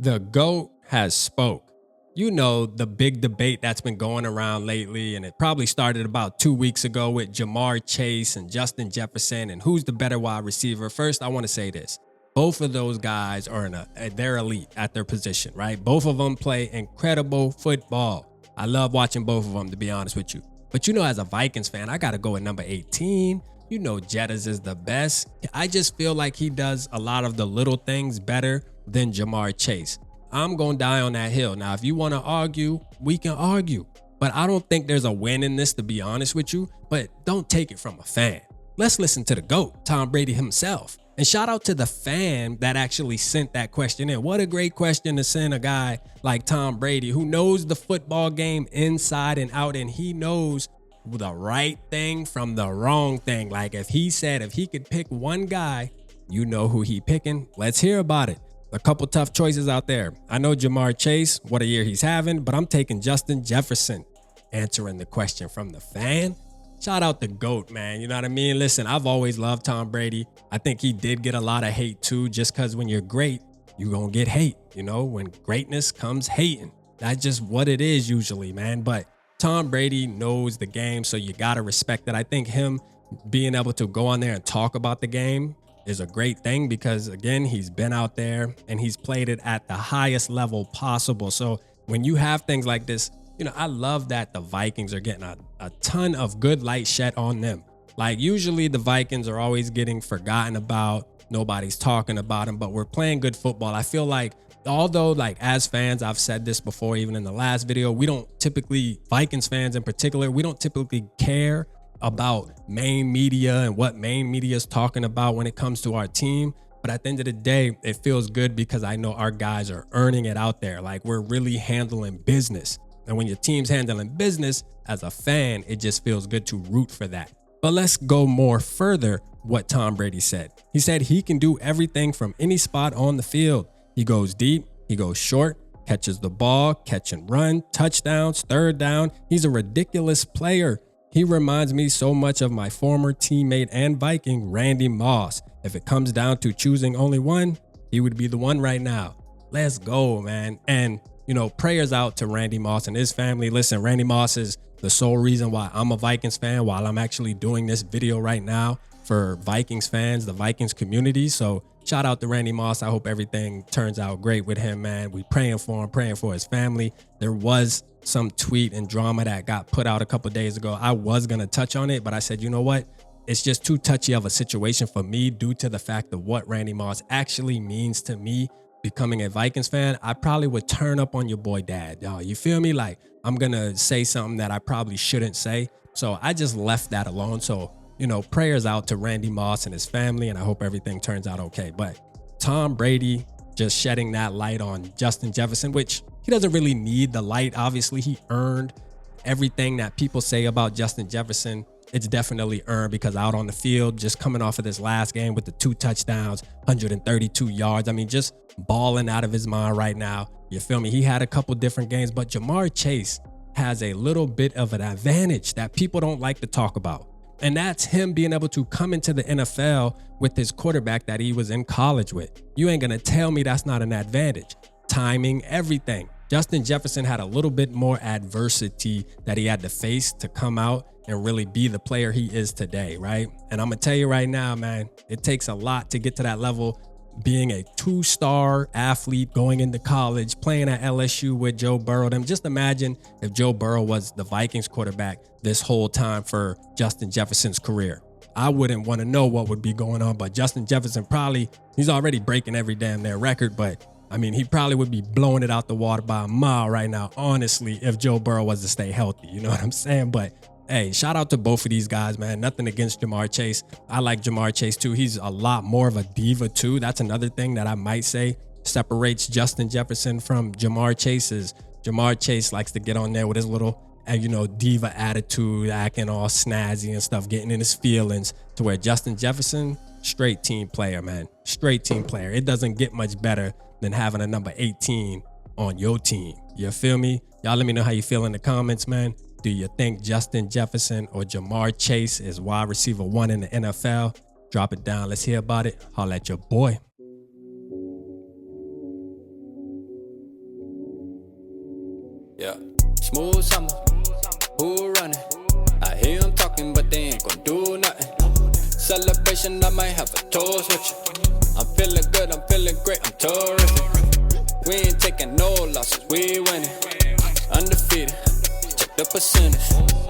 The GOAT has spoke. You know, the big debate that's been going around lately, and it probably started about 2 weeks ago with Jamar Chase and Justin Jefferson and who's the better wide receiver. First, I want to say this. Both of those guys are they're elite at their position, right? Both of them play incredible football. I love watching both of them, to be honest with you. But you know, as a Vikings fan, I got to go at number 18. You know, Jettas is the best. I just feel like he does a lot of the little things better than Jamar Chase. I'm going to die on that hill. Now, if you want to argue, we can argue. But I don't think there's a win in this, to be honest with you. But don't take it from a fan. Let's listen to the GOAT, Tom Brady himself. And shout out to the fan that actually sent that question in. What a great question to send a guy like Tom Brady, who knows the football game inside and out, and he knows the right thing from the wrong thing. Like if he could pick one guy, you know who he picking. Let's hear about it. A couple tough choices out there. I know Jamar Chase, what a year he's having, but I'm taking Justin Jefferson. Answering the question from the fan. Shout out the GOAT, man. You know what I mean? Listen, I've always loved Tom Brady. I think he did get a lot of hate too, just because when you're great, you're going to get hate. You know, when greatness comes hating. That's just what it is usually, man. But Tom Brady knows the game, so you got to respect it. I think him being able to go on there and talk about the game is a great thing because, again, he's been out there and he's played it at the highest level possible. So when you have things like this, you know, I love that the Vikings are getting a ton of good light shed on them. Like usually the Vikings are always getting forgotten about. Nobody's talking about them, but we're playing good football. I feel like although like as fans, I've said this before, even in the last video, we don't typically, Vikings fans in particular, we don't typically care about main media and what main media is talking about when it comes to our team. But at the end of the day, it feels good because I know our guys are earning it out there. Like we're really handling business. And when your team's handling business, as a fan, it just feels good to root for that. But let's go more further what Tom Brady said. He said he can do everything from any spot on the field. He goes deep, he goes short, catches the ball, catch and run, touchdowns, third down. He's a ridiculous player. He reminds me so much of my former teammate and Viking, Randy Moss. If it comes down to choosing only one, he would be the one right now. Let's go, man. And, you know, prayers out to Randy Moss and his family. Listen, Randy Moss is the sole reason why I'm a Vikings fan, while I'm actually doing this video right now for Vikings fans, the Vikings community. So shout out to Randy Moss. I hope everything turns out great with him, man. We praying for him, praying for his family. There was some tweet and drama that got put out a couple days ago. I was going to touch on it, but I said, you know what? It's just too touchy of a situation for me due to the fact of what Randy Moss actually means to me becoming a Vikings fan. I probably would turn up on your boy dad. Y'all, you feel me? Like I'm going to say something that I probably shouldn't say. So I just left that alone. So, you know, prayers out to Randy Moss and his family, and I hope everything turns out okay. But Tom Brady just shedding that light on Justin Jefferson, which he doesn't really need the light. Obviously, he earned everything that people say about Justin Jefferson. It's definitely earned because out on the field, just coming off of this last game with the 2 touchdowns, 132 yards. I mean, just balling out of his mind right now. You feel me? He had a couple different games, but Jamar Chase has a little bit of an advantage that people don't like to talk about. And that's him being able to come into the NFL with his quarterback that he was in college with. You ain't going to tell me that's not an advantage. Timing, everything. Justin Jefferson had a little bit more adversity that he had to face to come out and really be the player he is today, right? And I'm going to tell you right now, man, it takes a lot to get to that level. Being a 2-star athlete going into college, playing at LSU with Joe Burrow. Just imagine if Joe Burrow was the Vikings quarterback this whole time for Justin Jefferson's career. I wouldn't want to know what would be going on, but Justin Jefferson he's already breaking every damn their record, but I mean, he probably would be blowing it out the water by a mile right now, honestly, if Joe Burrow was to stay healthy. You know what I'm saying? But hey, shout out to both of these guys, man. Nothing against Jamar Chase. I like Jamar Chase too. He's a lot more of a diva too. That's another thing that I might say separates Justin Jefferson from Jamar Chase is Jamar Chase likes to get on there with his little, diva attitude, acting all snazzy and stuff, getting in his feelings, to where Justin Jefferson, straight team player, man. Straight team player. It doesn't get much better than having a number 18 on your team. You feel me? Y'all let me know how you feel in the comments, man. Do you think Justin Jefferson or Jamar Chase is wide receiver 1 in the NFL? Drop it down. Let's hear about it. Holla at your boy. Yeah, smooth summer, who running? I hear them talking, but they ain't gon' do nothing. Celebration, I might have a toast with you. I'm feeling good, I'm feeling great, I'm terrific. We ain't taking no losses, we winning. Undefeated, check the percentage.